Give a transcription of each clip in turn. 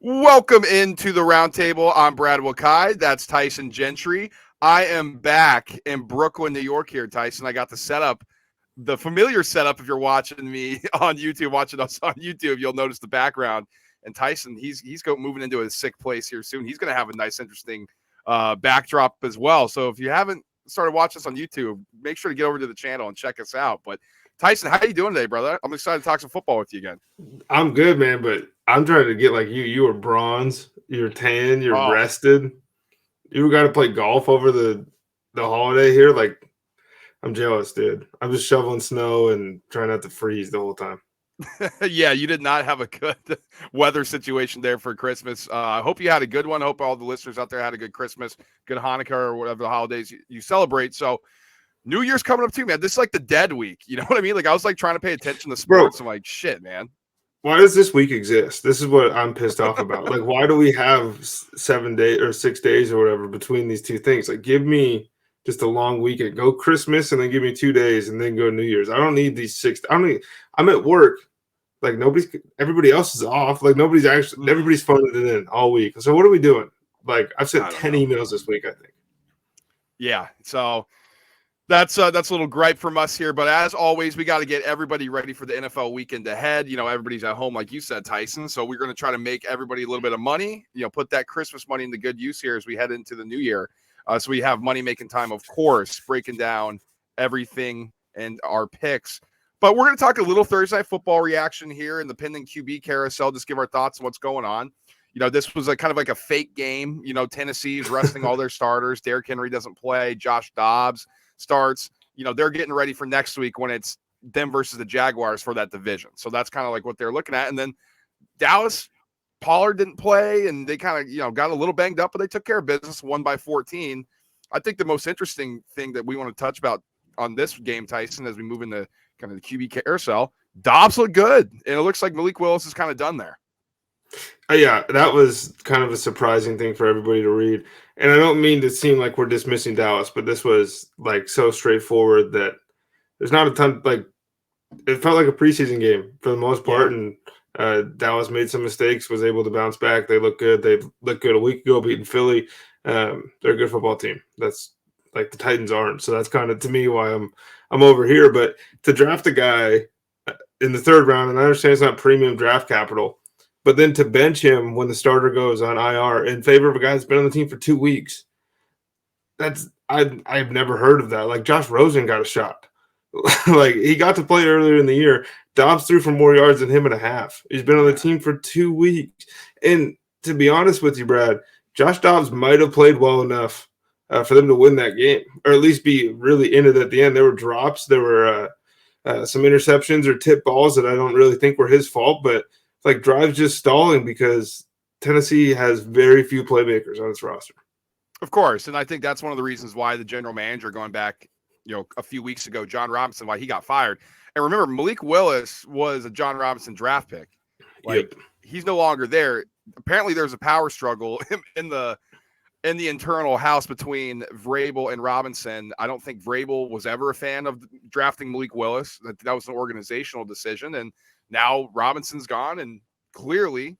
Welcome into the roundtable. I'm Brad Wakai. That's Tyson Gentry. I am back in Brooklyn, New York here, Tyson. I got the setup, the familiar setup. If you're watching me on YouTube, watching us on YouTube, you'll notice the background. And Tyson, he's moving into a sick place here soon. He's going to have a nice, interesting backdrop as well. So if you haven't started watching us on YouTube, make sure to get over to the channel and check us out. But Tyson, how you doing today, brother? I'm excited to talk some football with you again. I'm good, man, but I'm trying to get like you. You were bronze, you're tan, you're Oh, rested. You got to play golf over the holiday here. Like, I'm jealous, dude. I'm just shoveling snow and trying not to freeze the whole time. yeah, you did not have a good weather situation there for Christmas. I hope you had a good one. I hope all the listeners out there had a good Christmas, good Hanukkah, or whatever the holidays you celebrate. So, New Year's coming up too, man. This is like the dead week. You know what I mean? Like, I was like trying to pay attention to Bro, sports. I'm like, shit, man. why does this week exist? This is what I'm pissed off about. Like, why do we have 7 days or 6 days or whatever between these two things? Like, give me just a long weekend. Go Christmas and then give me 2 days and then go New Year's. I don't need these six. I don't need. I'm at work. Like everybody else is off. Like everybody's phoning it in all week. So what are we doing? Like I've sent 10 emails this week, I think. Yeah. So that's a little gripe from us here. But as always, we got to get everybody ready for the NFL weekend ahead. You know, everybody's at home, like you said, Tyson. So we're going to try to make everybody a little bit of money, you know, put that Christmas money into good use here as we head into the new year. So we have Money Making Time, of course, breaking down everything and our picks. But we're going to talk a little Thursday Night Football reaction here in the pending QB carousel, just give our thoughts on what's going on. You know, this was a kind of like a fake game. You know, Tennessee's resting all their starters. Derek Henry doesn't play. Josh Dobbs starts. You know, they're getting ready for next week when it's them versus the Jaguars for that division. So that's kind of like what they're looking at. And then Dallas, Pollard didn't play, and they kind of, you know, got a little banged up, but they took care of business, won by 14. I think the most interesting thing that we want to touch about on this game, Tyson, as we move into kind of the QB carousel, Dobbs looked good, and it looks like Malik Willis is kind of done there. Yeah, that was kind of a surprising thing for everybody to read. And I don't mean to seem like we're dismissing Dallas, but this was like so straightforward that there's not a ton. Like it felt like a preseason game for the most part, and Dallas made some mistakes, was able to bounce back. They look good. They looked good a week ago, beating Philly. They're a good football team. That's like the Titans aren't. So that's kind of to me why I'm over here. But to draft a guy in the third round, and I understand it's not premium draft capital, but then to bench him when the starter goes on IR in favor of a guy that's been on the team for 2 weeks, that's I've never heard of that. Like Josh Rosen got a shot. Like he got to play earlier in the year. Dobbs threw for more yards than him and a half. He's been on the team for 2 weeks. And to be honest with you, Brad, Josh Dobbs might have played well enough for them to win that game, or at least be really in it at the end. There were drops. There were some interceptions or tip balls that I don't really think were his fault, but like drives just stalling because Tennessee has very few playmakers on its roster. Of course, and I think that's one of the reasons why the general manager going back, you know, a few weeks ago, John Robinson, why he got fired. And remember, Malik Willis was a John Robinson draft pick. Like he's no longer there. Apparently, there's a power struggle in the internal house between Vrabel and Robinson. I don't think Vrabel was ever a fan of drafting Malik Willis. That was an organizational decision, and now Robinson's gone, and clearly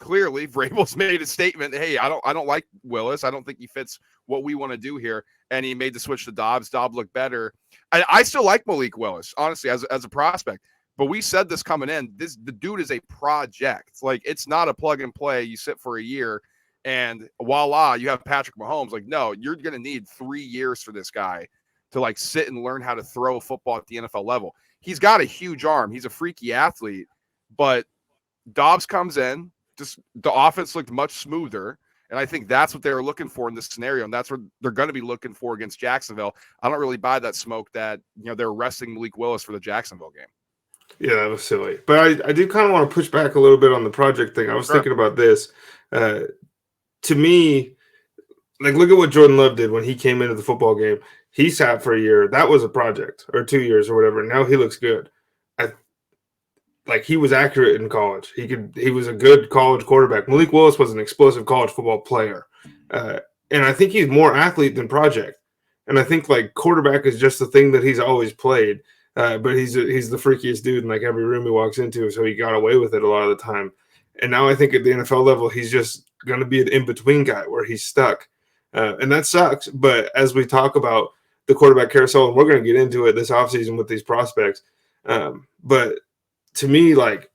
Vrabel's made a statement. Hey, I don't like Willis. I don't think he fits what we want to do here. And he made the switch to Dobbs. Dobbs looked better. I still like Malik Willis, honestly, as a prospect. But we said this coming in. The dude is a project. Like it's not a plug and play. You sit for a year and voila, you have Patrick Mahomes. Like, no, you're gonna need 3 years for this guy to like sit and learn how to throw a football at the NFL level. He's got a huge arm. He's a freaky athlete, but Dobbs comes in. Just the offense looked much smoother, and I think that's what they were looking for in this scenario, and that's what they're going to be looking for against Jacksonville. I don't really buy that smoke that, you know, they're resting Malik Willis for the Jacksonville game. Yeah, that was silly. But I do kind of want to push back a little bit on the project thing. I was thinking about this. To me, like look at what Jordan Love did when he came into the football game. He sat for a year. That was a project, or 2 years or whatever. Now he looks good. Like he was accurate in college. He was a good college quarterback. Malik Willis was an explosive college football player. And I think he's more athlete than project. And I think like quarterback is just the thing that he's always played. But he's the freakiest dude in like every room he walks into, so he got away with it a lot of the time. And now I think at the NFL level, he's just going to be an in-between guy where he's stuck. And that sucks. But as we talk about the quarterback carousel, and we're going to get into it this offseason with these prospects. But to me, like,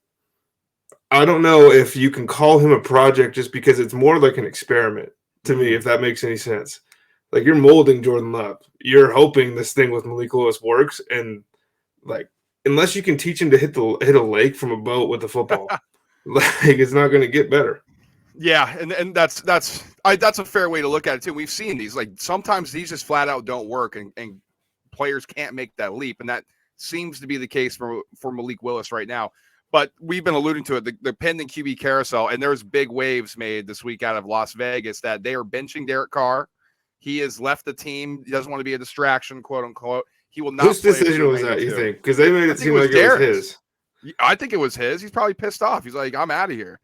I don't know if you can call him a project just because it's more like an experiment to me, if that makes any sense. Like, you're molding Jordan Love. You're hoping this thing with Malik Willis works. And, like, unless you can teach him to hit a lake from a boat with a football, like, it's not going to get better. Yeah, and that's a fair way to look at it too. We've seen these, like, sometimes these just flat out don't work, and players can't make that leap, and that seems to be the case for Malik Willis right now. But we've been alluding to it, the pending QB carousel, and there's big waves made this week out of Las Vegas that they are benching Derek Carr. He has left the team. He doesn't want to be a distraction, quote unquote. He will not. Whose decision was that, you think? Because they made it seem like it was his. I think it was his. He's probably pissed off. He's like, I'm out of here.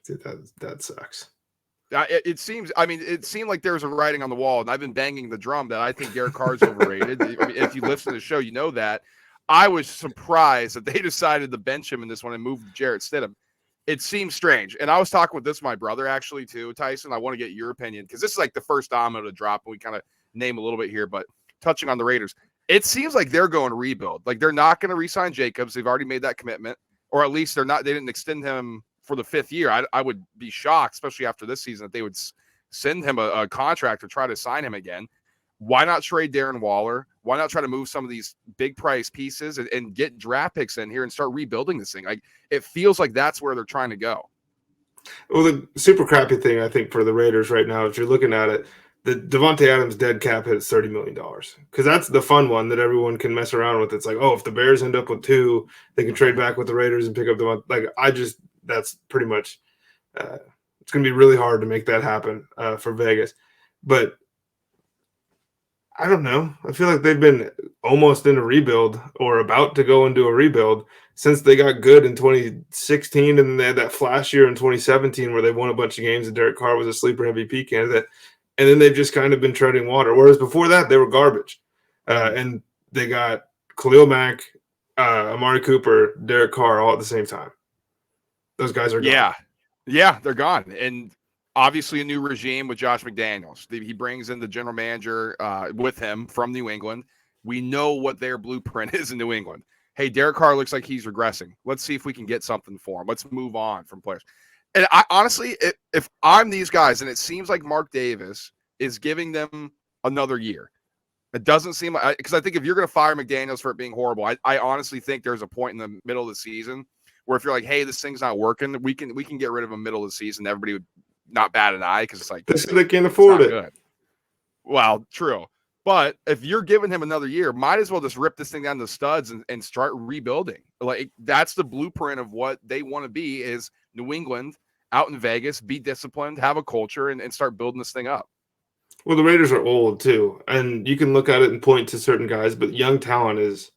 Dude, that sucks. It seems. I mean, it seemed like there was a writing on the wall, and I've been banging the drum that I think Derek Carr's overrated. I mean, if you listen to the show, you know that. I was surprised that they decided to bench him in this one and move Jarrett Stidham. It seems strange. And I was talking with my brother actually too, Tyson. I want to get your opinion because this is like the first domino to drop, and we kind of name a little bit here. But touching on the Raiders, it seems like they're going rebuild. Like, they're not going to re-sign Jacobs. They've already made that commitment, or at least they didn't extend him for the 5th year. I would be shocked, especially after this season, that they would send him a contract or try to sign him again. Why not trade Darren Waller? Why not try to move some of these big price pieces and get draft picks in here and start rebuilding this thing? Like, it feels like that's where they're trying to go. Well, the super crappy thing, I think, for the Raiders right now, if you're looking at it, the Devontae Adams dead cap hit is $30 million. Because that's the fun one that everyone can mess around with. It's like, oh, if the Bears end up with 2, they can trade back with the Raiders and pick up the – like, that's pretty much it's going to be really hard to make that happen for Vegas. But I don't know. I feel like they've been almost in a rebuild or about to go into a rebuild since they got good in 2016, and then they had that flash year in 2017 where they won a bunch of games and Derek Carr was a sleeper MVP candidate. And then they've just kind of been treading water. Whereas before that, they were garbage. And they got Khalil Mack, Amari Cooper, Derek Carr all at the same time. Those guys are gone. Yeah, they're gone. And obviously a new regime with Josh McDaniels. He brings in the general manager with him from New England. We know what their blueprint is in New England. Hey, Derek Carr looks like he's regressing. Let's see if we can get something for him. Let's move on from players. And I honestly, if I'm these guys, and it seems like Mark Davis is giving them another year, it doesn't seem like, because I think if you're going to fire McDaniels for it being horrible, I honestly think there's a point in the middle of the season where if you're like, hey, this thing's not working, we can get rid of him middle of the season. Everybody would not bat an eye because it's like they can't afford it. Good. Well, true. But if you're giving him another year, might as well just rip this thing down to studs and start rebuilding. Like, that's the blueprint of what they want to be, is New England out in Vegas, be disciplined, have a culture, and start building this thing up. Well, the Raiders are old too, and you can look at it and point to certain guys, but young talent is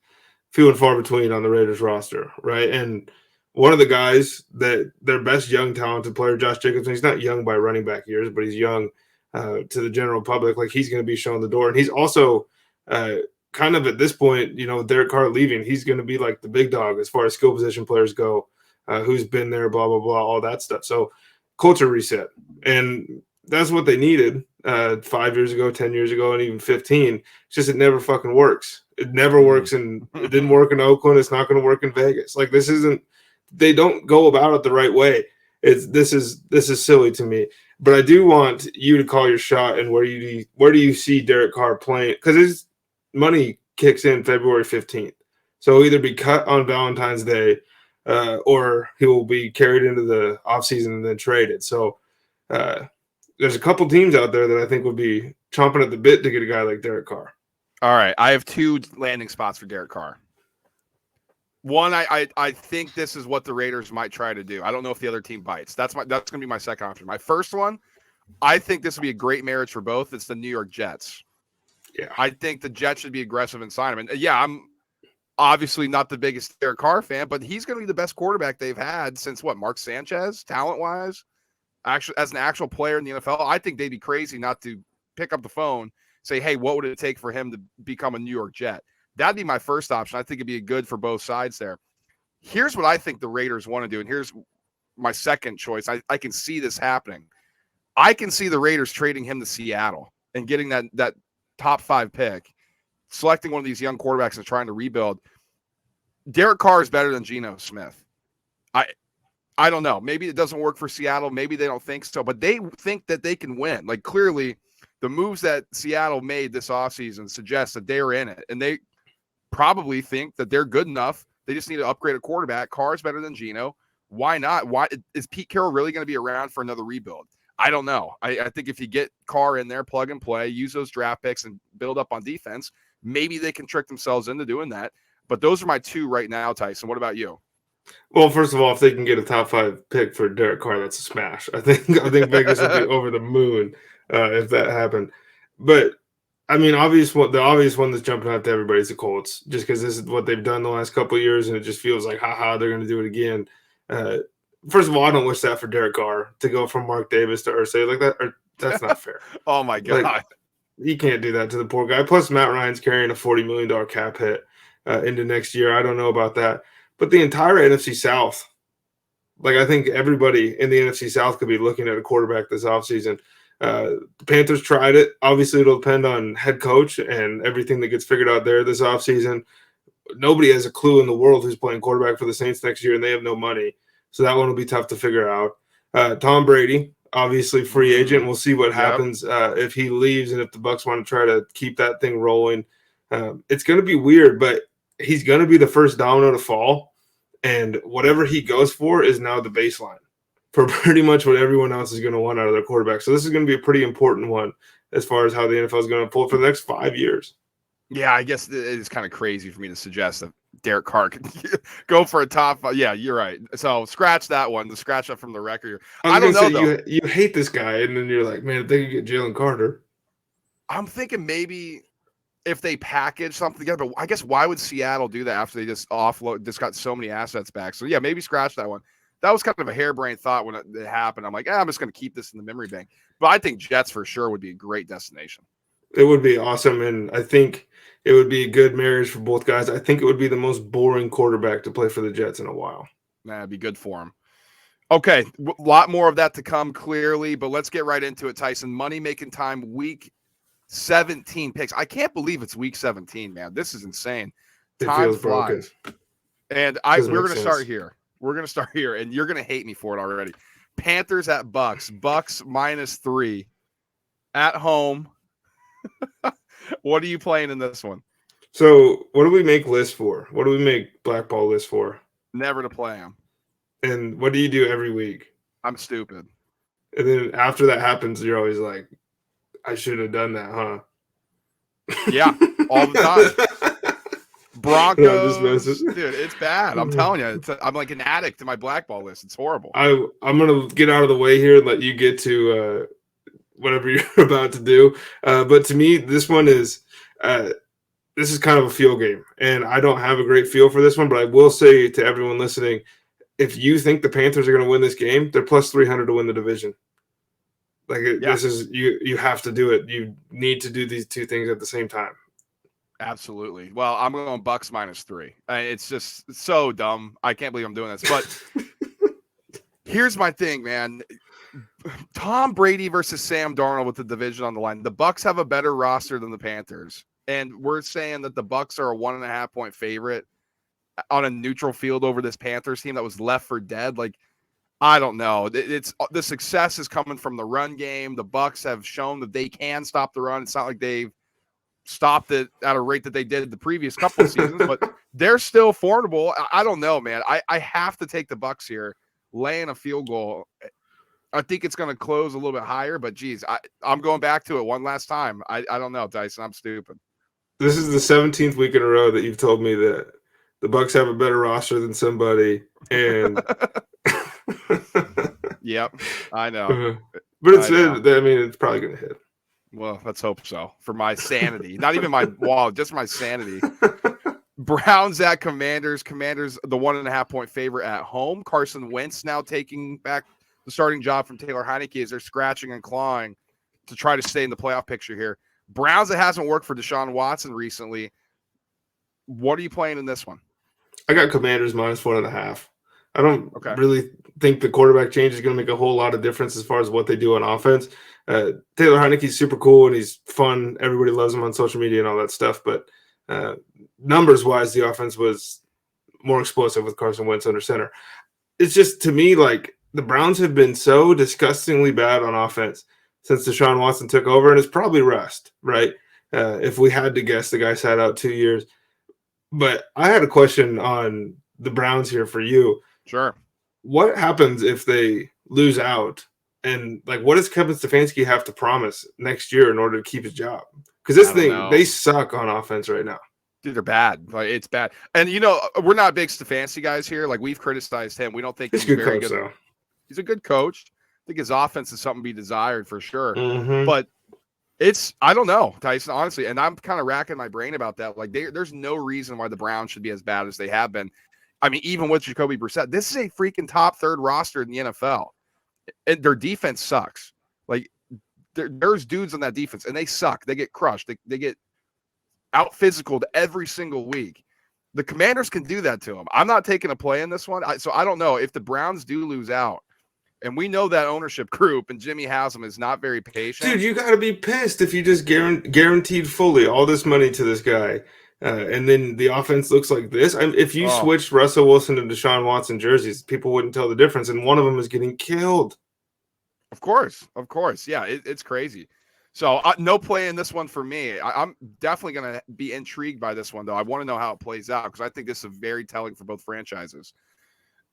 few and far between on the Raiders roster, right? And one of the guys that their best young talented player, Josh Jacobs, he's not young by running back years, but he's young to the general public. Like, he's going to be showing the door. And he's also kind of at this point, Derek Carr leaving, he's going to be like the big dog as far as skill position players go, who's been there, blah, blah, blah, all that stuff. So culture reset. And that's what they needed 5 years ago, 10 years ago, and even 15. It's just it never fucking works. It never works, and it didn't work in Oakland. It's not going to work in Vegas. Like, this isn't – they don't go about it the right way. This is silly to me. But I do want you to call your shot, and where do you see Derek Carr playing? Because his money kicks in February 15th. So he'll either be cut on Valentine's Day or he will be carried into the offseason and then traded. So there's a couple teams out there that I think would be chomping at the bit to get a guy like Derek Carr. All right. I have 2 landing spots for Derek Carr. One, I think this is what the Raiders might try to do. I don't know if the other team bites. That's going to be my second option. My first one, I think this would be a great marriage for both. It's the New York Jets. Yeah. I think the Jets should be aggressive and sign him. And yeah, I'm obviously not the biggest Derek Carr fan, but he's going to be the best quarterback they've had since Mark Sanchez, talent-wise. Actually, as an actual player in the NFL, I think they'd be crazy not to pick up the phone, say, hey, what would it take for him to become a New York Jet? That'd be my first option. I think it'd be good for both sides there. Here's what I think the Raiders want to do, and here's my second choice. I can see this happening. I can see the Raiders trading him to Seattle and getting that top 5 pick, selecting one of these young quarterbacks and trying to rebuild. Derek Carr is better than Geno Smith. I don't know. Maybe it doesn't work for Seattle. Maybe they don't think so, but they think that they can win. Like, clearly the moves that Seattle made this offseason suggest that they're in it, and they probably think that they're good enough. They just need to upgrade a quarterback. Carr's better than Geno. Why not? Why is Pete Carroll really going to be around for another rebuild? I don't know. I think if you get Carr in there, plug and play, use those draft picks and build up on defense, maybe they can trick themselves into doing that. But those are my 2 right now, Tyson. What about you? Well, first of all, if they can get a top 5 pick for Derek Carr, that's a smash. I think Vegas would be over the moon if that happened. But I mean, the obvious one that's jumping out to everybody is the Colts, just because this is what they've done the last couple of years, and it just feels like, they're going to do it again. First of all, I don't wish that for Derek Carr to go from Mark Davis to Irsay like that. That's not fair. Oh my God, like, you can't do that to the poor guy. Plus, Matt Ryan's carrying a $40 million cap hit into next year. I don't know about that. But the entire NFC South, like, I think everybody in the NFC South could be looking at a quarterback this offseason. The Panthers tried it. Obviously, it'll depend on head coach and everything that gets figured out there this offseason. Nobody has a clue in the world who's playing quarterback for the Saints next year, and they have no money. So that one will be tough to figure out. Tom Brady, obviously free agent. We'll see what happens if he leaves and if the Bucs want to try to keep that thing rolling. It's going to be weird, but he's going to be the first domino to fall, and whatever he goes for is now the baseline for pretty much what everyone else is going to want out of their quarterback. So this is going to be a pretty important one as far as how the NFL is going to pull for the next 5 years. Yeah, I guess it is kind of crazy for me to suggest that Derek Carr could go for a top 5. Yeah, you're right. So scratch that one. Scratch that from the record. I don't know, though. You hate this guy, and then you're like, man, if they could get Jalen Carter. I'm thinking maybe if they package something together, but I guess why would Seattle do that after they just got so many assets back? So yeah, maybe scratch that one. That was kind of a harebrained thought when it happened. I'm like, I'm just going to keep this in the memory bank. But I think Jets for sure would be a great destination. It would be awesome, and I think it would be a good marriage for both guys. I think it would be the most boring quarterback to play for the Jets in a while. That'd be good for him. Okay, a lot more of that to come, clearly, but let's get right into it, Tyson. Money Making Time, week 17 picks. I can't believe it's week 17, man. This is insane. Time flies. And we're going to start here. We're going to start here, and you're going to hate me for it already. Panthers at Bucks. Bucks -3 at home. What are you playing in this one? So what do we make lists for? What do we make blackball lists for? Never to play them. And what do you do every week? I'm stupid. And then after that happens, you're always like, I should have done that, huh? Yeah, all the time. Broncos, dude, it's bad. I'm telling you, I'm like an addict to my blackball list. It's horrible. I'm going to get out of the way here and let you get to whatever you're about to do. But to me, this one is this is kind of a feel game, and I don't have a great feel for this one, but I will say to everyone listening, if you think the Panthers are going to win this game, they're +300 to win the division. This is you have to do it. You need to do these two things at the same time. Absolutely. Well, I'm going Bucks -3. It's just so dumb. I can't believe I'm doing this. But here's my thing, man. Tom Brady versus Sam Darnold with the division on the line. The Bucks have a better roster than the Panthers, and we're saying that the Bucks are a 1.5-point favorite on a neutral field over this Panthers team that was left for dead. Like, I don't know. It's the success is coming from the run game. The Bucks have shown that they can stop the run. It's not like they've stopped it at a rate that they did the previous couple of seasons, but they're still formidable. I don't know, man. I have to take the Bucks here, laying a field goal. I think it's going to close a little bit higher, but geez, I'm going back to it one last time. I don't know, Tyson. I'm stupid. This is the 17th week in a row that you've told me that the Bucks have a better roster than somebody, and yep, I know. But it's probably going to hit. Well, let's hope so. For my sanity, not even my just my sanity. Browns at Commanders. Commanders, the 1.5-point favorite at home. Carson Wentz now taking back the starting job from Taylor Heineke as they're scratching and clawing to try to stay in the playoff picture here. Browns, it hasn't worked for Deshaun Watson recently. What are you playing in this one? I got Commanders -1.5. I don't Okay. really think the quarterback change is going to make a whole lot of difference as far as what they do on offense. Taylor Heineke's super cool and he's fun. Everybody loves him on social media and all that stuff. But numbers wise, the offense was more explosive with Carson Wentz under center. It's just, to me, like the Browns have been so disgustingly bad on offense since Deshaun Watson took over, and it's probably rust, right? If we had to guess, the guy sat out 2 years. But I had a question on the Browns here for you. Sure. What happens if they lose out? And like, what does Kevin Stefanski have to promise next year in order to keep his job? Because this thing, they suck on offense right now. Dude, they're bad. Like, it's bad. And, we're not big Stefanski guys here. Like, we've criticized him. We don't think he's very good. Though. He's a good coach. I think his offense is something to be desired for sure. Mm-hmm. But I don't know, Tyson, honestly. And I'm kind of racking my brain about that. Like, there's no reason why the Browns should be as bad as they have been. I mean, even with Jacoby Brissett, this is a freaking top third roster in the NFL. And their defense sucks. Like, there's dudes on that defense, and they suck. They get crushed. They get out physicaled every single week. The Commanders can do that to them. I'm not taking a play in this one. So I don't know if the Browns do lose out. And we know that ownership group and Jimmy Haslam is not very patient. Dude, you got to be pissed if you just guaranteed fully all this money to this guy. And then the offense looks like this. If you switched Russell Wilson to Deshaun Watson jerseys, people wouldn't tell the difference. And one of them is getting killed. Of course. Yeah, it's crazy. So no play in this one for me. I'm definitely going to be intrigued by this one, though. I want to know how it plays out because I think this is very telling for both franchises.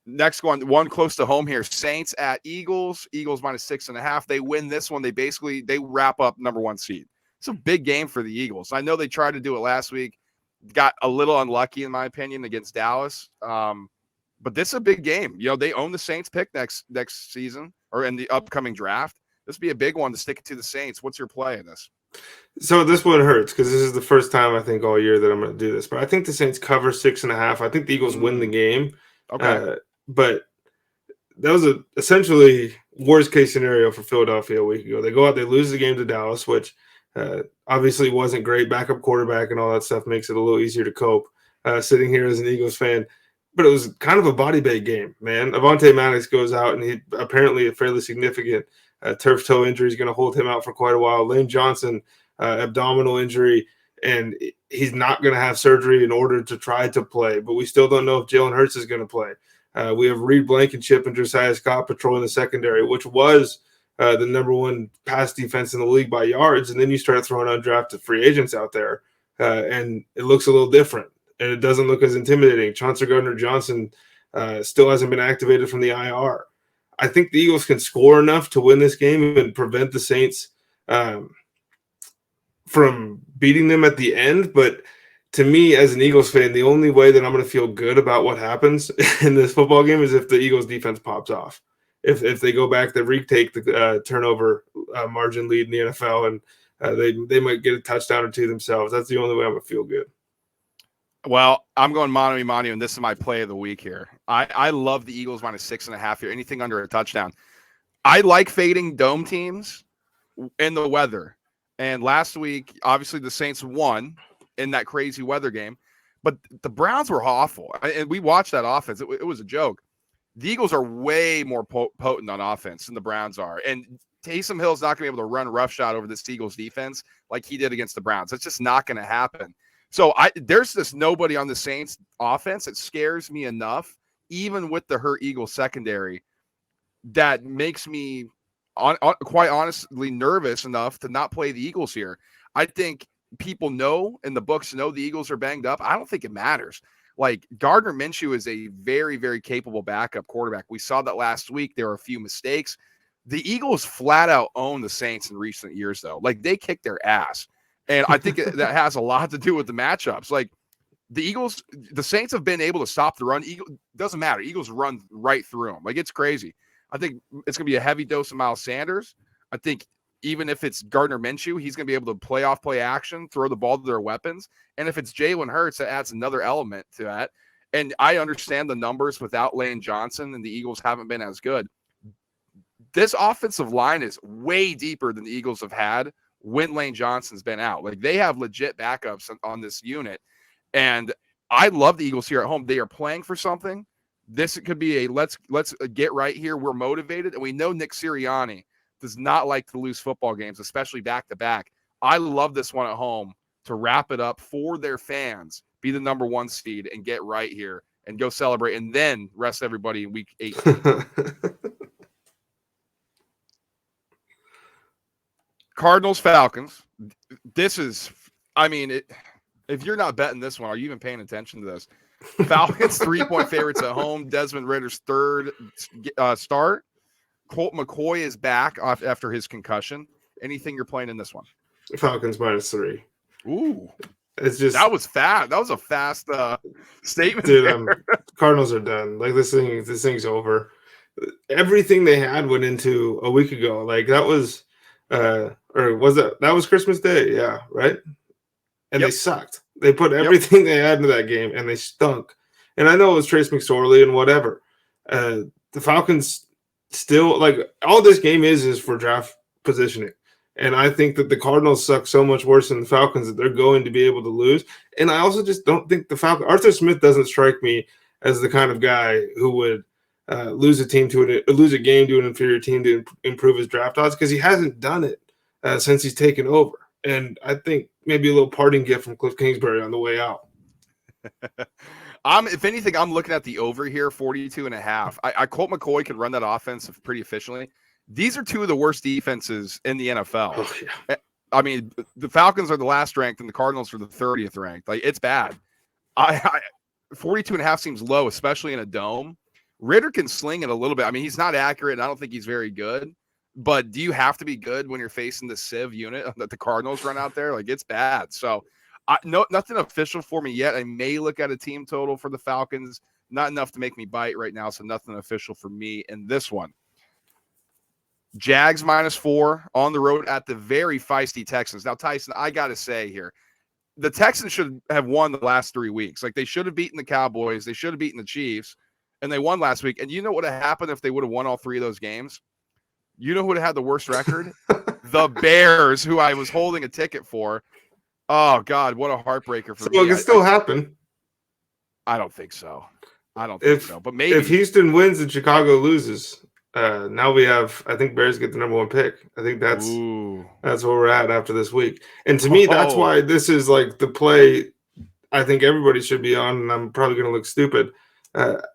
Next one close to home here. Saints at Eagles. Eagles -6.5. They win this one. They wrap up number 1 seed. It's a big game for the Eagles. I know they tried to do it last week. Got a little unlucky, in my opinion, against Dallas. But this is a big game. They own the Saints pick next season or in the upcoming draft. This would be a big one to stick it to the Saints. What's your play in this? So this one hurts because this is the first time I think all year that I'm going to do this. But I think the Saints cover 6.5. I think the Eagles win the game. Okay. But that was essentially worst case scenario for Philadelphia a week ago. They go out, they lose the game to Dallas, which obviously wasn't great. Backup quarterback and all that stuff makes it a little easier to cope sitting here as an Eagles fan. But it was kind of a body bag game, man. Avonte Maddox goes out, and he apparently a fairly significant turf toe injury is going to hold him out for quite a while. Lane Johnson, abdominal injury, and he's not going to have surgery in order to try to play. But we still don't know if Jalen Hurts is going to play. We have Reed Blankenship and Josiah Scott patrolling the secondary, which was the number 1 pass defense in the league by yards. And then you start throwing undrafted free agents out there, and it looks a little different. And it doesn't look as intimidating. Chauncey Gardner-Johnson still hasn't been activated from the IR. I think the Eagles can score enough to win this game and prevent the Saints from beating them at the end. But to me, as an Eagles fan, the only way that I'm going to feel good about what happens in this football game is if the Eagles defense pops off. If they go back, they retake the turnover margin lead in the NFL, and they might get a touchdown or two themselves. That's the only way I'm going to feel good. Well, I'm going Manu, and this is my play of the week here. I love the Eagles -6.5 here. Anything under a touchdown. I like fading dome teams in the weather. And last week, obviously, the Saints won in that crazy weather game. But the Browns were awful. And we watched that offense. It was a joke. The Eagles are way more potent on offense than the Browns are. And Taysom Hill's not going to be able to run roughshod over this Eagles defense like he did against the Browns. That's just not going to happen. So there's just nobody on the Saints offense that scares me enough, even with the hurt Eagles secondary, that makes me quite honestly nervous enough to not play the Eagles here. I think people know, and the books know, the Eagles are banged up. I don't think it matters. Like, Gardner Minshew is a very, very capable backup quarterback. We saw that last week. There were a few mistakes. The Eagles flat out own the Saints in recent years, though. Like, they kicked their ass. And I think that has a lot to do with the matchups. Like, the Saints have been able to stop the run. Doesn't matter. Eagles run right through them. Like, it's crazy. I think it's going to be a heavy dose of Miles Sanders. I think even if it's Gardner Minshew, he's going to be able to play action, throw the ball to their weapons. And if it's Jalen Hurts, that adds another element to that. And I understand the numbers without Lane Johnson, and the Eagles haven't been as good. This offensive line is way deeper than the Eagles have had when Lane Johnson's been out. Like, they have legit backups on this unit. And I love the Eagles here at home. They are playing for something. This could be a let's get right here. We're motivated, and we know Nick Sirianni does not like to lose football games, especially back-to-back. I love this one at home to wrap it up for their fans, be the number 1 seed, and get right here and go celebrate, and then rest everybody in week 8. Cardinals-Falcons. This is, I mean, if you're not betting this one, are you even paying attention to this? Falcons 3-point favorites at home. Desmond Ritter's third start. Colt McCoy is back after his concussion. Anything you're playing in this one? Falcons -3. Ooh, it's just that was fast. That was a fast statement, dude. Cardinals are done. Like this thing's over. Everything they had went into a week ago. Like that was, or was that was Christmas Day? Yeah, right. And they sucked. They put everything they had into that game, and they stunk. And I know it was Trace McSorley and whatever. The Falcons still, like, all this game is for draft positioning. And I think that the Cardinals suck so much worse than the Falcons that they're going to be able to lose. And I also just don't think the Falcons – Arthur Smith doesn't strike me as the kind of guy who would lose a game to an inferior team to improve his draft odds, because he hasn't done it since he's taken over. And I think maybe a little parting gift from Cliff Kingsbury on the way out. If anything, I'm looking at the over here, 42.5. Colt McCoy can run that offense pretty efficiently. These are two of the worst defenses in the NFL. Oh, yeah. I mean, the Falcons are the last ranked and the Cardinals are the 30th ranked. Like, it's bad. 42.5 seems low, especially in a dome. Ritter can sling it a little bit. I mean, he's not accurate, and I don't think he's very good. But do you have to be good when you're facing the Civ unit that the Cardinals run out there? Like, it's bad. So, nothing official for me yet. I may look at a team total for the Falcons. Not enough to make me bite right now, so nothing official for me in this one. Jags -4 on the road at the very feisty Texans. Now, Tyson, I got to say here, the Texans should have won the last 3 weeks. Like, they should have beaten the Cowboys. They should have beaten the Chiefs, and they won last week. And you know what would have happened if they would have won all 3 of those games? You know who would have had the worst record? The Bears, who I was holding a ticket for. Oh, God, what a heartbreaker for me. So it can still happen. I don't think so. I don't think so. But maybe. If Houston wins and Chicago loses, now we have, I think Bears get the number 1 pick. I think that's where we're at after this week. And to me, that's why this is like the play I think everybody should be on, and I'm probably going to look stupid.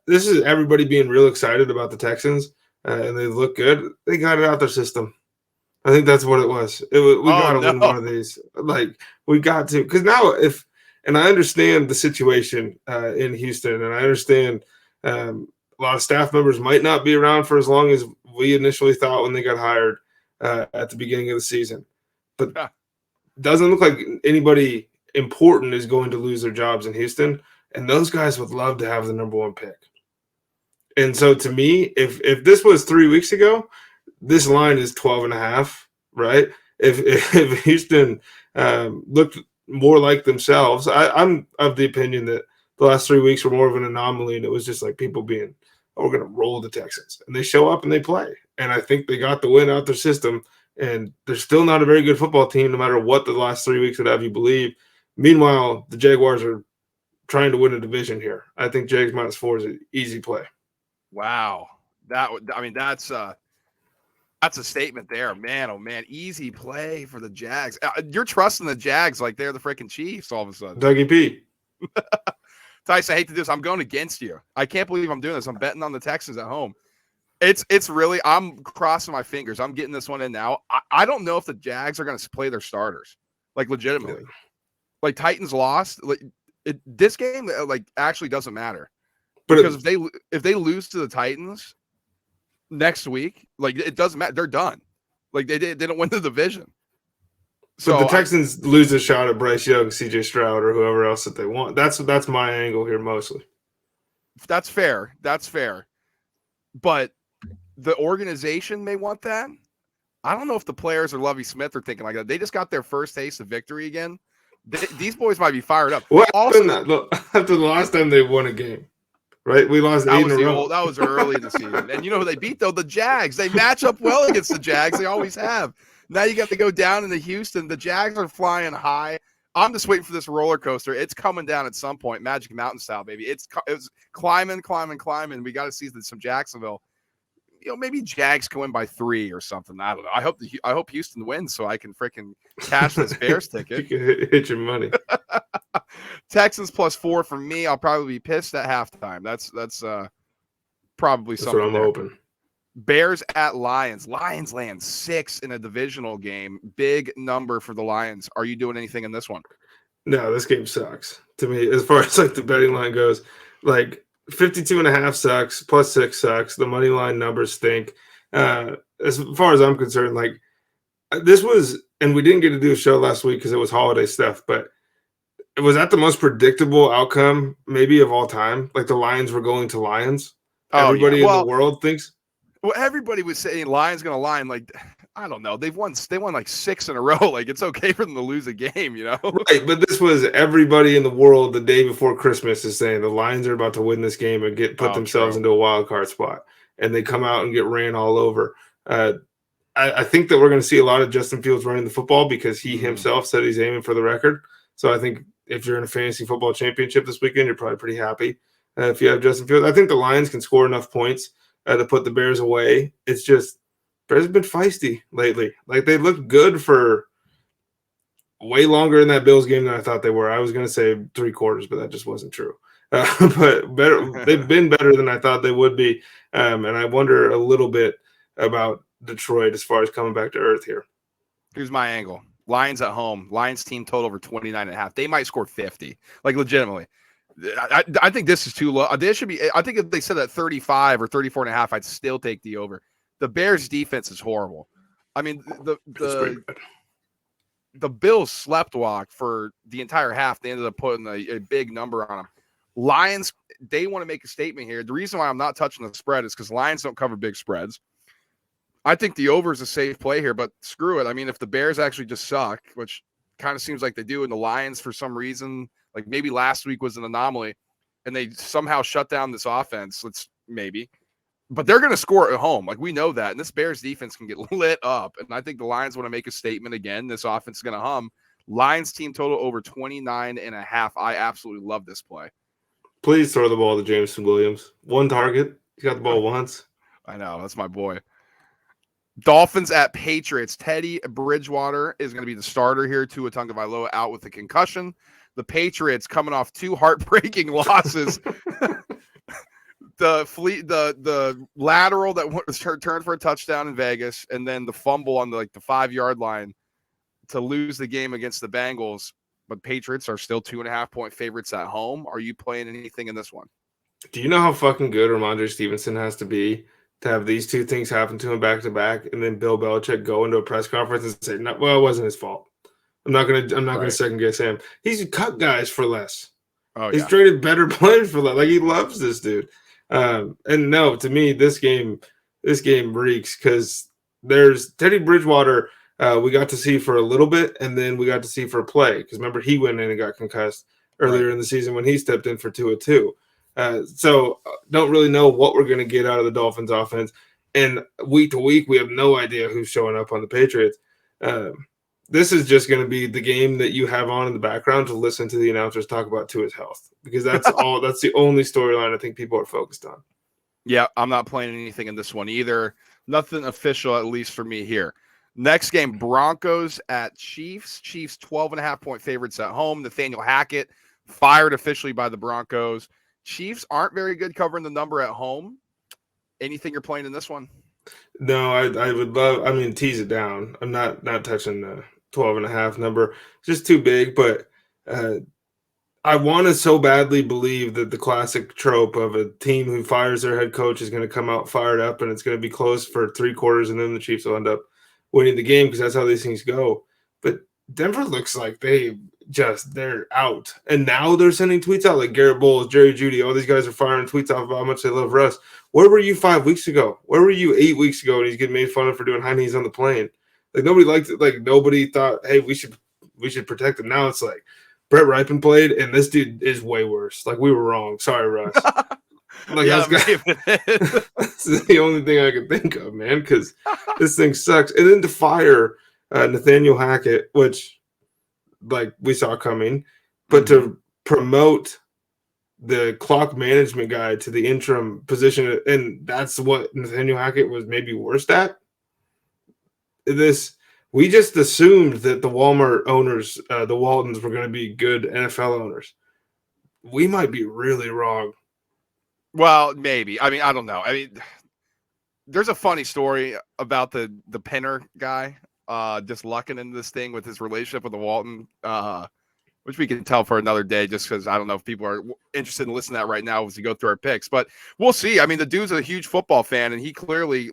This is everybody being real excited about the Texans. And they look good. They got it out their system. I think that's what it was. We got to win one of these. Like, we got to. Because now and I understand the situation in Houston, and I understand a lot of staff members might not be around for as long as we initially thought when they got hired at the beginning of the season. But it doesn't look like anybody important is going to lose their jobs in Houston. And those guys would love to have the number 1 pick. And so to me, if this was 3 weeks ago, this line is 12.5, right? If Houston looked more like themselves, I'm of the opinion that the last 3 weeks were more of an anomaly, and it was just like people being, we're going to roll the Texans. And they show up and they play. And I think they got the win out their system, and they're still not a very good football team, no matter what the last 3 weeks would have you believe. Meanwhile, the Jaguars are trying to win a division here. I think Jags -4 is an easy play. Wow. That's a statement there, man. Oh man, easy play for the Jags. You're trusting the Jags like they're the freaking Chiefs all of a sudden. Dougie P. Tyson, I hate to do this. I'm going against you. I can't believe I'm doing this. I'm betting on the Texans at home. It's really, I'm crossing my fingers. I'm getting this one in now. I don't know if the Jags are going to play their starters, like legitimately. Yeah. Like Titans lost. This game actually doesn't matter. Because if they lose to the Titans next week, like, it doesn't matter. They're done. Like, they didn't win the division. So but the Texans lose a shot at Bryce Young, CJ Stroud, or whoever else that they want. That's my angle here mostly. That's fair. That's fair. But the organization may want that. I don't know if the players or Lovie Smith are thinking like that. They just got their first taste of victory again. These boys might be fired up. What happened after the last time they won a game? Right, we lost 8 in a row. That was early in the season, and you know who they beat though? The Jags. They match up well against the Jags. They always have. Now you got to go down into Houston. The Jags are flying high. I'm just waiting for this roller coaster. It's coming down at some point, Magic Mountain style, baby. It's climbing. We got to see some Jacksonville. Maybe Jags can win by 3 or something. I don't know. I hope Houston wins so I can freaking cash this Bears ticket. You can hit your money. Texans +4 for me. I'll probably be pissed at halftime. That's probably something. That's what I'm hoping. Bears at Lions. Lions land 6 in a divisional game. Big number for the Lions. Are you doing anything in this one? No, this game sucks to me. As far as like the betting line goes, like 52.5 sucks, +6 sucks. The money line numbers stink. As far as I'm concerned, like this was, and we didn't get to do a show last week because it was holiday stuff, but it was that the most predictable outcome maybe of all time. Like the Lions were going to Lions. Everybody in the world thinks. Well, everybody was saying Lions going to line. Like, I don't know. They won like 6 in a row. Like, it's okay for them to lose a game, Right, but this was everybody in the world the day before Christmas is saying the Lions are about to win this game and put themselves into a wild card spot. And they come out and get ran all over. I think that we're going to see a lot of Justin Fields running the football because he himself said he's aiming for the record. So I think if you're in a fantasy football championship this weekend, you're probably pretty happy if you have Justin Fields. I think the Lions can score enough points to put the Bears away. It's just Bears have been feisty lately. Like they looked good for way longer in that Bills game than I thought they were. I was going to say 3 quarters, but that just wasn't true. But better, they've been better than I thought they would be. And I wonder a little bit about Detroit as far as coming back to earth here. Here's my angle. Lions at home. Lions team total over 29.5. They might score 50. Like legitimately. I think this is too low. They should be. I think if they said at 35 or 34.5, I'd still take the over. The Bears' defense is horrible. I mean, the Bills sleptwalk for the entire half. They ended up putting a big number on them. Lions, they want to make a statement here. The reason why I'm not touching the spread is because Lions don't cover big spreads. I think the over is a safe play here, but screw it. I mean, if the Bears actually just suck, which kind of seems like they do, and the Lions for some reason, like maybe last week was an anomaly, and they somehow shut down this offense, but they're going to score at home. Like we know that, and this Bears defense can get lit up, and I think the Lions want to make a statement again. This offense is going to hum. Lions team total over 29.5. I absolutely love this play. Please throw the ball to Jameson Williams. 1 target. He got the ball once. I know. That's my boy. Dolphins at Patriots. Teddy Bridgewater is going to be the starter here. Tua Tagovailoa out with a concussion. The Patriots coming off 2 heartbreaking losses. The lateral that was turned for a touchdown in Vegas, and then the fumble on the 5-yard line to lose the game against the Bengals. But Patriots are still 2.5-point favorites at home. Are you playing anything in this one? Do you know how fucking good Ramondre Stevenson has to be to have these 2 things happen to him back to back, and then Bill Belichick go into a press conference and say, "No, well, it wasn't his fault. I'm not gonna second guess him. He's cut guys for less. He's traded better players for less. Like he loves this dude." And no, to me, this game reeks because there's Teddy Bridgewater. We got to see for a little bit, and then we got to see for a play because remember he went in and got concussed earlier in the season when he stepped in for Tua too. So don't really know what we're going to get out of the Dolphins offense. And week to week, we have no idea who's showing up on the Patriots. This is just going to be the game that you have on in the background to listen to the announcers talk about Tua's health because that's all. That's the only storyline I think people are focused on. Yeah, I'm not playing anything in this one either. Nothing official, at least for me here. Next game, Broncos at Chiefs. Chiefs 12.5-point favorites at home. Nathaniel Hackett fired officially by the Broncos. Chiefs aren't very good covering the number at home. Anything you're playing in this one? No, I would love. I mean, tease it down. I'm not touching the 12.5 number. It's just too big. But I want to so badly believe that the classic trope of a team who fires their head coach is going to come out fired up, and it's going to be close for 3 quarters, and then the Chiefs will end up winning the game because that's how these things go. But Denver looks like they're out. And now they're sending tweets out like Garrett Bowles, Jerry Jeudy. All these guys are firing tweets off about how much they love Russ. Where were you 5 weeks ago? Where were you 8 weeks ago? And he's getting made fun of for doing high knees on the plane. Like nobody liked it. Like nobody thought, hey, we should protect him. Now it's like Brett Rypien played, and this dude is way worse. Like we were wrong. Sorry, Russ. Like that's the only thing I can think of, man, because this thing sucks. And then to fire Nathaniel Hackett, which like we saw coming, but to promote the clock management guy to the interim position, and that's what Nathaniel Hackett was maybe worst at. We just assumed that the Walmart owners, the Waltons, were going to be good NFL owners. We might be really wrong. Well, maybe. I mean, I don't know. I mean, there's a funny story about the Penner guy just lucking into this thing with his relationship with the Walton, which we can tell for another day just because I don't know if people are interested in listening to that right now as we go through our picks. But we'll see. I mean, the dude's a huge football fan, and he clearly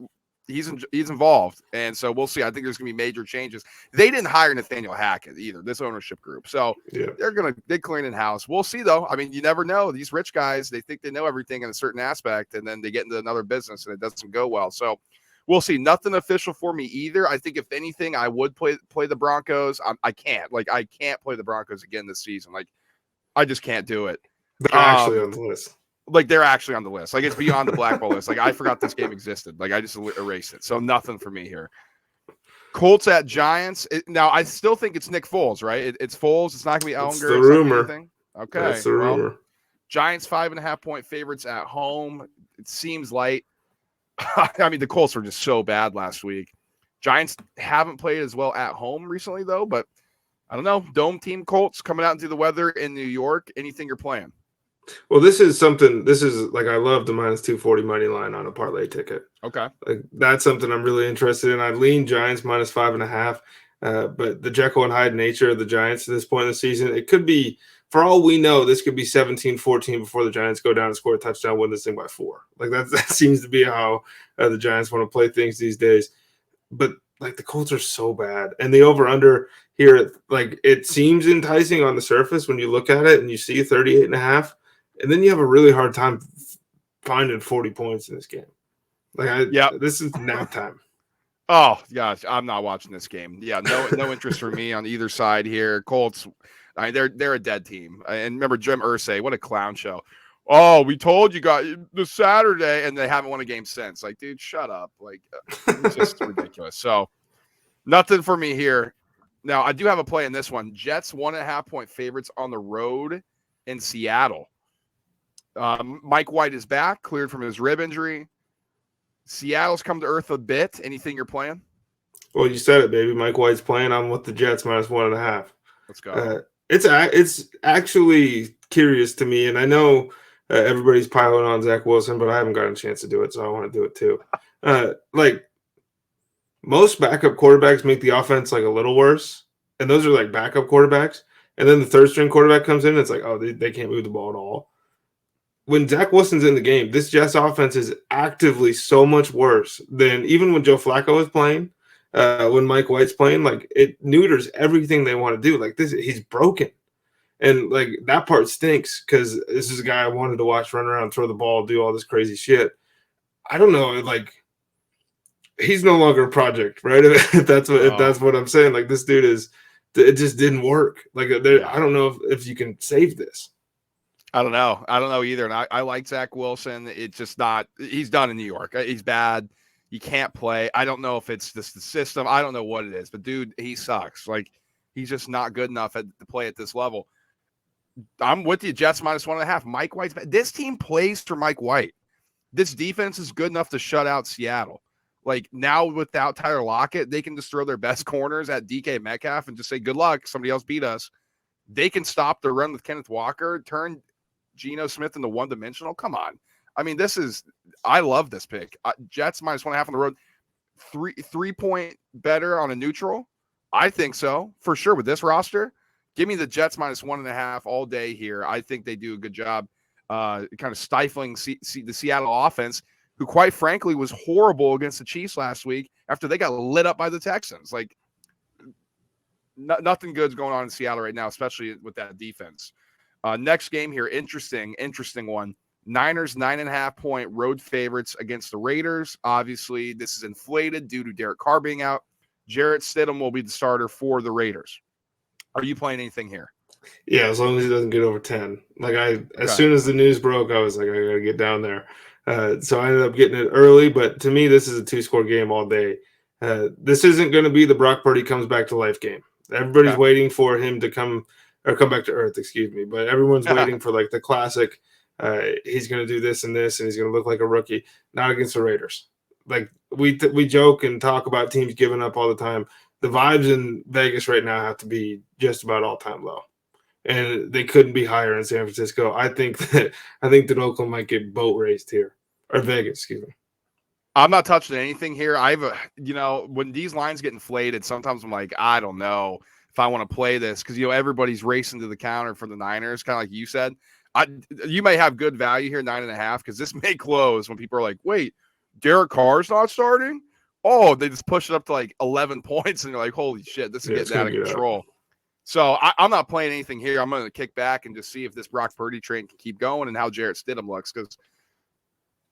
he's involved. And so we'll see. I think there's going to be major changes. They didn't hire Nathaniel Hackett either, this ownership group. So they're clearing in-house. We'll see, though. I mean, you never know. These rich guys, they think they know everything in a certain aspect, and then they get into another business, and it doesn't go well. So we'll see. Nothing official for me either. I think if anything, I would play the Broncos. I can't. Like, I can't play the Broncos again this season. Like, I just can't do it. They're actually on the list. Like, they're actually on the list. Like, it's beyond the blackball list. Like, I forgot this game existed. Like, I just erased it. So nothing for me here. Colts at Giants. Now, I still think it's Nick Foles, right? It's Foles. It's not going to be Ellinger. It's the rumor. Okay. That's the rumor. Well, Giants 5.5-point favorites at home. It seems light. I mean, the Colts were just so bad last week. Giants haven't played as well at home recently, though. But I don't know. Dome team Colts coming out into the weather in New York. Anything you're playing? Well, this is like I love the -240 money line on a parlay ticket. Okay. Like that's something I'm really interested in. I lean Giants -5.5. But the Jekyll and Hyde nature of the Giants at this point in the season, it could be, for all we know, this could be 17-14 before the Giants go down and score a touchdown, win this thing by 4. Like that seems to be how the Giants want to play things these days. But like the Colts are so bad, and the over/under here, like it seems enticing on the surface when you look at it and you see 38.5. And then you have a really hard time finding 40 points in this game. Like, this is nap time. Oh gosh, I'm not watching this game. Yeah, no interest for me on either side here. Colts, I mean, they're a dead team. And remember Jim Irsay, what a clown show. Oh, we told you guys the Saturday, and they haven't won a game since. Like, dude, shut up. Like, it's just ridiculous. So, nothing for me here. Now, I do have a play in this one. Jets 1.5-point favorites on the road in Seattle. Mike White is back, cleared from his rib injury. Seattle's come to earth a bit. Anything you're playing? Well, you said it, baby. Mike White's playing. I'm with the Jets -1.5. Let's go. It's actually curious to me, and I know everybody's piling on Zach Wilson, but I haven't gotten a chance to do it, so I want to do it too. Like most backup quarterbacks make the offense like a little worse, and those are like backup quarterbacks. And then the third string quarterback comes in, and it's like, oh, they can't move the ball at all. When Zach Wilson's in the game, this Jets offense is actively so much worse than even when Joe Flacco is playing, when Mike White's playing. Like, it neuters everything they want to do. Like, he's broken. And, like, that part stinks because this is a guy I wanted to watch run around, throw the ball, do all this crazy shit. I don't know. Like, he's no longer a project, right? If that's what I'm saying. Like, this dude it just didn't work. Like, I don't know if you can save this. I don't know either. And I like Zach Wilson. It's just not – he's done in New York. He's bad. He can't play. I don't know if it's just the system. I don't know what it is. But, dude, he sucks. Like, he's just not good enough to play at this level. I'm with you, Jets -1.5. Mike White's bad. This team plays for Mike White. This defense is good enough to shut out Seattle. Like, now without Tyler Lockett, they can just throw their best corners at DK Metcalf and just say, good luck, somebody else beat us. They can stop the run with Kenneth Walker, turn Geno Smith into one-dimensional. Come on. I mean, I love this pick. Jets -1.5 on the road. 3-point better on a neutral? I think so, for sure, with this roster. Give me the Jets -1.5 all day here. I think they do a good job kind of stifling the Seattle offense, who quite frankly was horrible against the Chiefs last week after they got lit up by the Texans. Like, nothing good's going on in Seattle right now, especially with that defense. Next game here, interesting one. Niners 9.5-point road favorites against the Raiders. Obviously, this is inflated due to Derek Carr being out. Jarrett Stidham will be the starter for the Raiders. Are you playing anything here? Yeah, as long as he doesn't get over 10. Like, as soon as the news broke, I was like, I got to get down there. So I ended up getting it early, but to me, this is a 2-score game all day. This isn't going to be the Brock Purdy comes back to life game. Everybody's waiting for him to come back to earth, excuse me. But everyone's waiting for like the classic. He's going to do this and this, and he's going to look like a rookie. Not against the Raiders. Like we joke and talk about teams giving up all the time. The vibes in Vegas right now have to be just about all time low, and they couldn't be higher in San Francisco. I think that Oakland might get boat raced here, or Vegas, excuse me. I'm not touching anything here. When these lines get inflated, sometimes I'm like, I don't know if I want to play this because everybody's racing to the counter for the Niners, kind of like you said. You may have good value here, 9.5, because this may close when people are like, wait, Derek Carr's not starting? Oh, they just push it up to like 11 points, and you're like, holy shit, this is getting out of control. So I'm not playing anything here. I'm going to kick back and just see if this Brock Purdy train can keep going and how Jarrett Stidham looks, because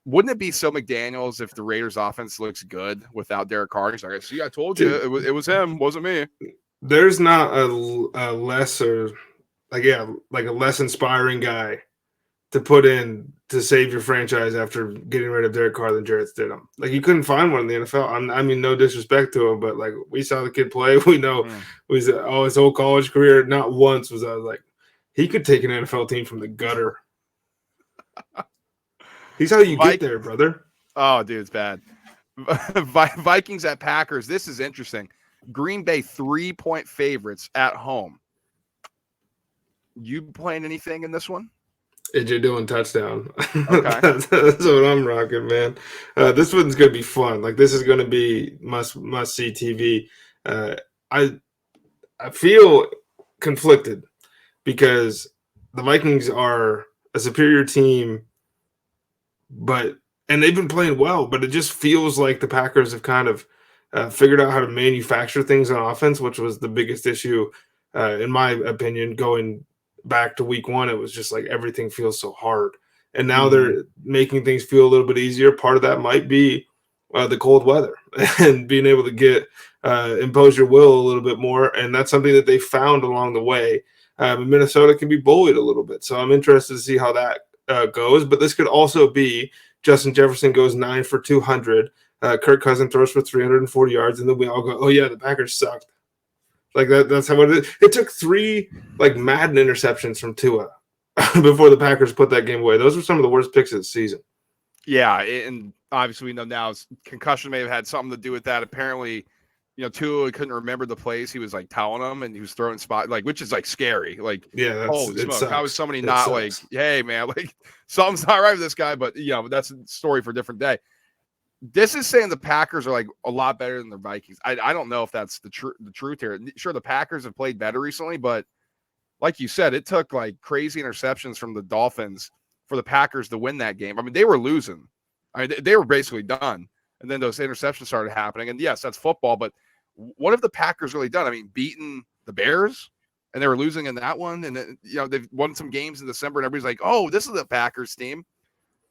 wouldn't it be so McDaniels if the Raiders offense looks good without Derek Carr? He's like, see, I told you it was him, wasn't me. There's not a lesser, like a less inspiring guy to put in to save your franchise after getting rid of Derek Carr than Jarrett Stidham. Like, you couldn't find one in the NFL. I mean, no disrespect to him, but like, we saw the kid play. We know his whole college career. Not once was I like, he could take an NFL team from the gutter. He's how you get there, brother. Oh, dude, it's bad. Vikings at Packers. This is interesting. Green Bay 3-point favorites at home. You playing anything in this one? AJ Dillon touchdown. Okay. That's what I'm rocking, man. This one's gonna be fun. Like, this is gonna be must see TV. I feel conflicted because the Vikings are a superior team, and they've been playing well, but it just feels like the Packers have kind of figured out how to manufacture things on offense, which was the biggest issue, in my opinion, going back to week one. It was just like everything feels so hard, and now they're making things feel a little bit easier. Part of that might be the cold weather and being able to impose your will a little bit more, and that's something that they found along the way. Minnesota can be bullied a little bit, so I'm interested to see how that goes. But this could also be Justin Jefferson goes 9 for 200, Kirk Cousins throws for 340 yards, and then we all go, oh yeah, the Packers sucked. Like that's how it is. It took 3 like Madden interceptions from Tua before the Packers put that game away. Those were some of the worst picks of the season. Yeah, and obviously we know now concussion may have had something to do with that. Apparently, Tua couldn't remember the plays. He was like telling them, and he was throwing which is like scary. Like, yeah, holy smoke! How is somebody not like, hey man, like something's not right with this guy? But that's a story for a different day. This is saying the Packers are like a lot better than the Vikings. I don't know if that's the truth here. Sure, the Packers have played better recently, but like you said, it took like crazy interceptions from the Dolphins for the Packers to win that game. I mean, they were losing. I mean, they were basically done. And then those interceptions started happening. And yes, that's football, but what have the Packers really done? I mean, beaten the Bears, and they were losing in that one. And then, they've won some games in December, and everybody's like, oh, this is the Packers team.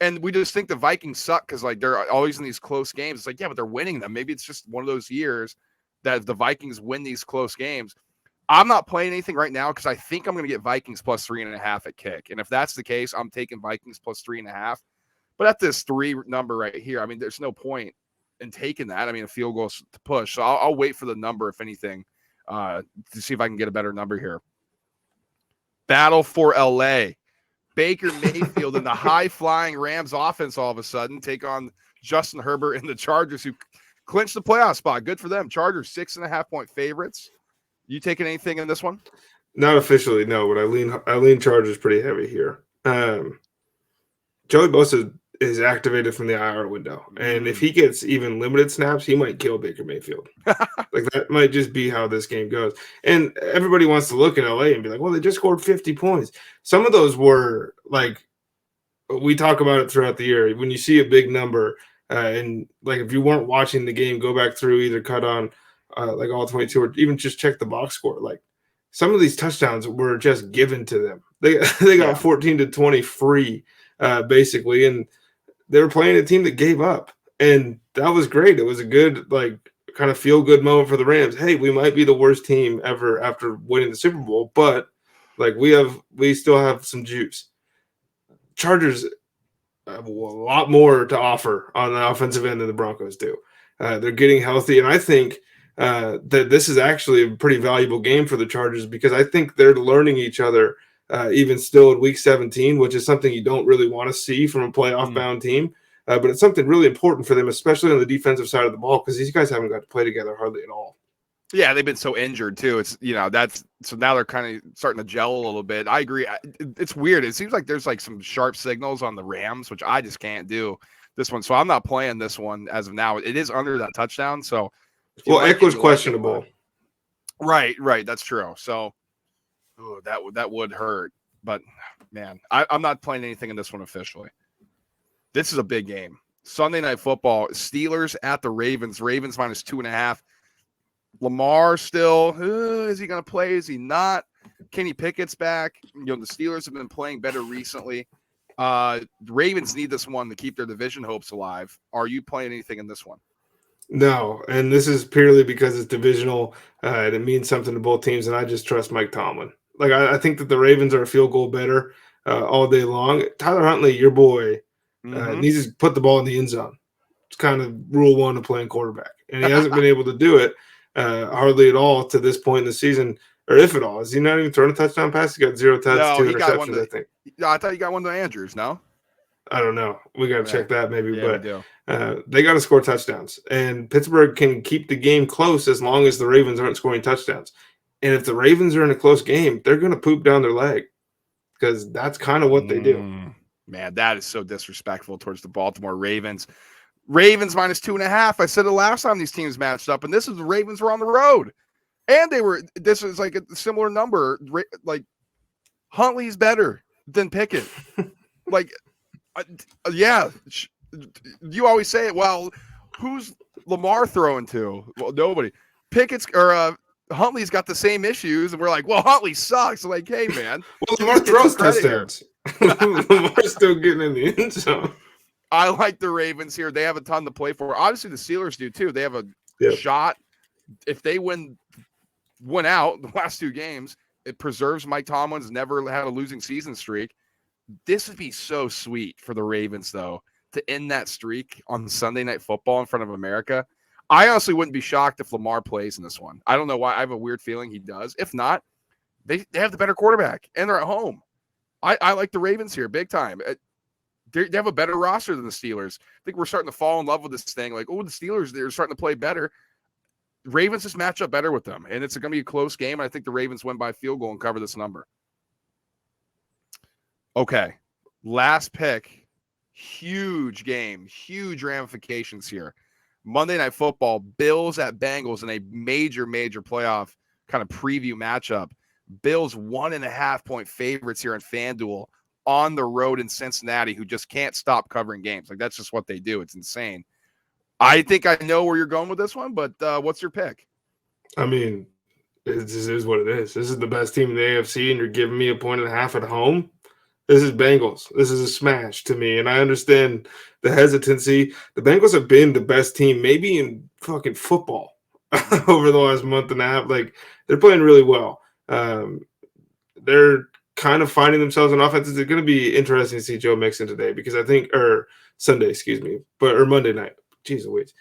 And we just think the Vikings suck because like they're always in these close games. It's like, yeah, but they're winning them. Maybe it's just one of those years that the Vikings win these close games. I'm not playing anything right now because I think I'm going to get Vikings plus 3.5 at kick. And if that's the case, I'm taking Vikings plus 3.5. But at this 3 number right here, I mean, there's no point in taking that. I mean, a field goal to push. So I'll wait for the number, if anything, to see if I can get a better number here. Battle for LA. Baker Mayfield and the high-flying Rams offense all of a sudden take on Justin Herbert and the Chargers, who clinched the playoff spot. Good for them. Chargers 6.5-point favorites. You taking anything in this one? Not officially, no, but I lean Chargers pretty heavy here. Joey Bosa is activated from the IR window, and if he gets even limited snaps, he might kill Baker Mayfield. Like, that might just be how this game goes. And everybody wants to look at LA and be like, well, they just scored 50 points. Some of those were like, we talk about it throughout the year. When you see a big number, and like if you weren't watching the game, go back through, either cut on like all 22 or even just check the box score. Like, some of these touchdowns were just given to them. They got 14 to 20 free, basically, and they were playing a team that gave up, and that was great. It was a good, like, kind of feel-good moment for the Rams. Hey, we might be the worst team ever after winning the Super Bowl, but like we still have some juice. Chargers have a lot more to offer on the offensive end than the Broncos do. They're getting healthy, and I think that this is actually a pretty valuable game for the Chargers because I think they're learning each other even still in Week 17, which is something you don't really want to see from a playoff-bound team. But it's something really important for them, especially on the defensive side of the ball, because these guys haven't got to play together hardly at all. Yeah, they've been so injured too. It's so now they're kind of starting to gel a little bit. I agree. It's weird. It seems like there's like some sharp signals on the Rams, which I just can't do this one. So I'm not playing this one as of now. It is under that touchdown. So Eckler's questionable. Right. That's true. So that would hurt. But man, I'm not playing anything in this one officially. This is a big game. Sunday Night Football. Steelers at the Ravens. Ravens minus 2.5. Lamar still, is he going to play? Is he not? Kenny Pickett's back. The Steelers have been playing better recently. The Ravens need this one to keep their division hopes alive. Are you playing anything in this one? No, and this is purely because it's divisional, and it means something to both teams, and I just trust Mike Tomlin. Like, I think that the Ravens are a field goal better all day long. Tyler Huntley, your boy, needs to put the ball in the end zone. It's kind of rule one of playing quarterback, and he hasn't been able to do it hardly at all to this point in the season, or if at all. Is he not even throwing a touchdown pass? He got 0 touchdowns, 2 interceptions, I think. I thought you got one to Andrews, no? I don't know. We got to check that maybe, yeah, but they got to score touchdowns. And Pittsburgh can keep the game close as long as the Ravens aren't scoring touchdowns. And if the Ravens are in a close game, they're going to poop down their leg because that's kind of what they do. Man, that is so disrespectful towards the Baltimore Ravens. Ravens minus 2.5. I said it last time these teams matched up, and this is the Ravens were on the road. And this was like a similar number. Like, Huntley's better than Pickett. Yeah. You always say it. Well, who's Lamar throwing to? Well, nobody. Huntley's got the same issues, and we're like, well, Huntley sucks. Like, hey, man. Well, Lamar throws touchdowns. Lamar's still getting in the end zone. I like the Ravens here. They have a ton to play for. Obviously, the Steelers do too. They have a shot. If they win out the last 2 games, it preserves Mike Tomlin's never had a losing season streak. This would be so sweet for the Ravens, though, to end that streak on Sunday Night Football in front of America. I honestly wouldn't be shocked if Lamar plays in this one. I don't know why. I have a weird feeling he does. If not, they have the better quarterback, and they're at home. I like the Ravens here big time. They have a better roster than the Steelers. I think we're starting to fall in love with this thing. Like, the Steelers, they're starting to play better. Ravens just match up better with them, and it's going to be a close game. And I think the Ravens win by field goal and cover this number. Okay, last pick. Huge game, huge ramifications here. Monday Night Football, Bills at Bengals in a major playoff kind of preview matchup. Bills 1.5-point favorites here in FanDuel on the road in Cincinnati, who just can't stop covering games. Like, that's just what they do. It's insane. I think I know where you're going with this one, but what's your pick? I mean, this is what it is. This is the best team in the AFC, and you're giving me 1.5 at home. This is Bengals. This is a smash to me, and I understand the hesitancy. The Bengals have been the best team maybe in fucking football over the last month and a half. Like, they're playing really well. They're kind of finding themselves on offense. It's going to be interesting to see Joe Mixon today because I think – or Sunday, excuse me, or Monday night. Jeez Louise.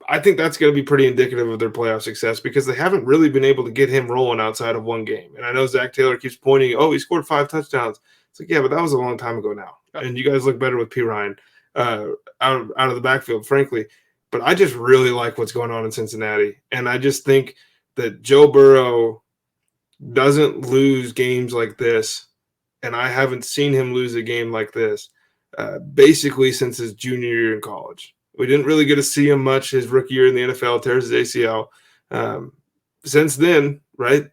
I think that's going to be pretty indicative of their playoff success because they haven't really been able to get him rolling outside of one game. And I know Zach Taylor keeps pointing, he scored 5 touchdowns. It's like, yeah, but that was a long time ago now. And you guys look better with P. Ryan out of the backfield, frankly. But I just really like what's going on in Cincinnati. And I just think that Joe Burrow doesn't lose games like this. And I haven't seen him lose a game like this basically since his junior year in college. We didn't really get to see him much his rookie year in the NFL, tears his ACL. Since then, right,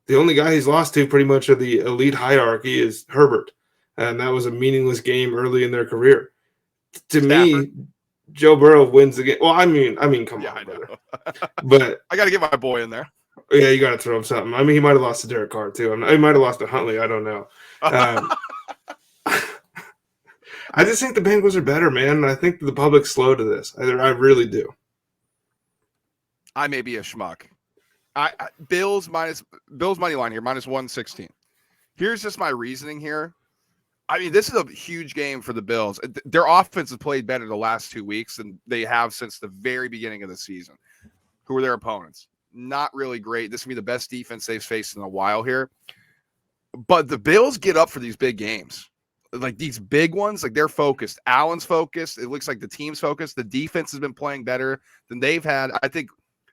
the only guy he's lost to pretty much of the elite hierarchy is Herbert. And that was a meaningless game early in their career. To me, Joe Burrow wins the game. Well, I mean, come on, brother. But I got to get my boy in there. Yeah, you got to throw him something. I mean, he might have lost to Derek Carr, too. He might have lost to Huntley. I don't know. I just think the Bengals are better, man. I think the public's slow to this. I really do. I may be a schmuck. Bills money line here, minus 116. Here's just my reasoning here. I mean, this is a huge game for the Bills. Their offense has played better the last 2 weeks than they have since the very beginning of the season. who are their opponents. Not really great. This will be the best defense they've faced in a while here. But the Bills get up for these big games. Like these big ones, like they're focused. Allen's focused. It looks like the team's focused. The defense has been playing better than they've had. I think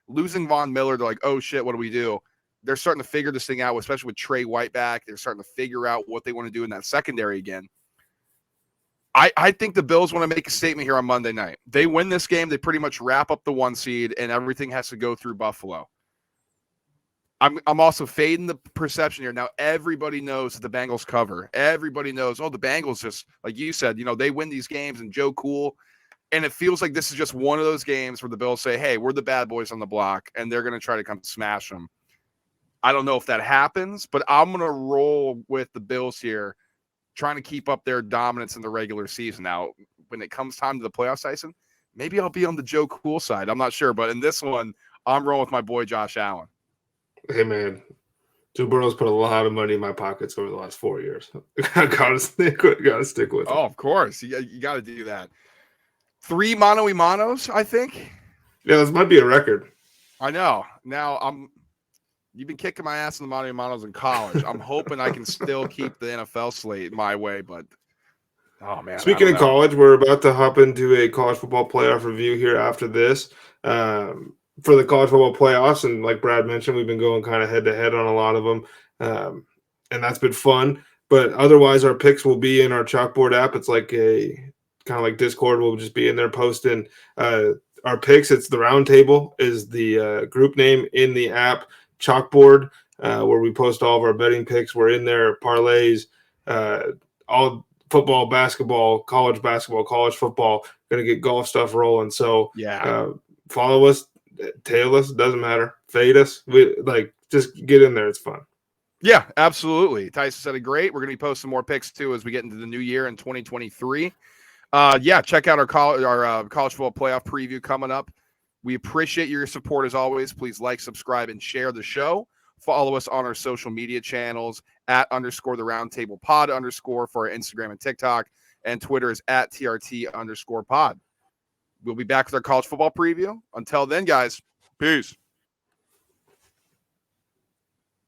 losing Von Miller, they're like, oh shit, what do we do? They're starting to figure this thing out, especially with Trey White back. They're starting to figure out what they want to do in that secondary again. I think the Bills want to make a statement here on Monday night. They win this game, they pretty much wrap up the 1 seed, and everything has to go through Buffalo. I'm also fading the perception here. Now, everybody knows that the Bengals cover. Everybody knows, the Bengals just, like you said, they win these games and Joe Cool. And it feels like this is just one of those games where the Bills say, hey, we're the bad boys on the block, and they're going to try to come smash them. I don't know if that happens, but I'm going to roll with the Bills here, trying to keep up their dominance in the regular season. Now, when it comes time to the playoffs, Tyson, maybe I'll be on the Joe Cool side. I'm not sure, but in this one, I'm rolling with my boy Josh Allen. Hey, man, Joe Burrow's put a lot of money in my pockets over the last 4 years. I gotta stick with it. Oh, of course. You got to do that. 3 mano-y-manos, I think. Yeah, this might be a record. I know. Now, you've been kicking my ass in the mano-y-manos in college. I'm hoping I can still keep the NFL slate my way, but oh, man. Speaking of college, we're about to hop into a college football playoff review here after this. For the college football playoffs, and like Brad mentioned, we've been going kind of head-to-head on a lot of them, and that's been fun. But otherwise, our picks will be in our Chalkboard app. It's like a kind of like Discord. We'll just be in there posting our picks. It's the Round Table is the group name in the app. Chalkboard, where we post all of our betting picks. We're in there, parlays, all football, basketball, college football. Going to get golf stuff rolling. So follow us. Tail us, doesn't matter. Fade us. Just get in there. It's fun. Yeah, absolutely. Tyson said it great. We're going to be posting more picks too as we get into the new year in 2023. Check out our college football playoff preview coming up. We appreciate your support as always. Please like, subscribe, and share the show. Follow us on our social media channels @ the Roundtable Pod _ for our Instagram and TikTok, and Twitter is @ TRT _ pod. We'll be back with our college football preview. Until then, guys, peace.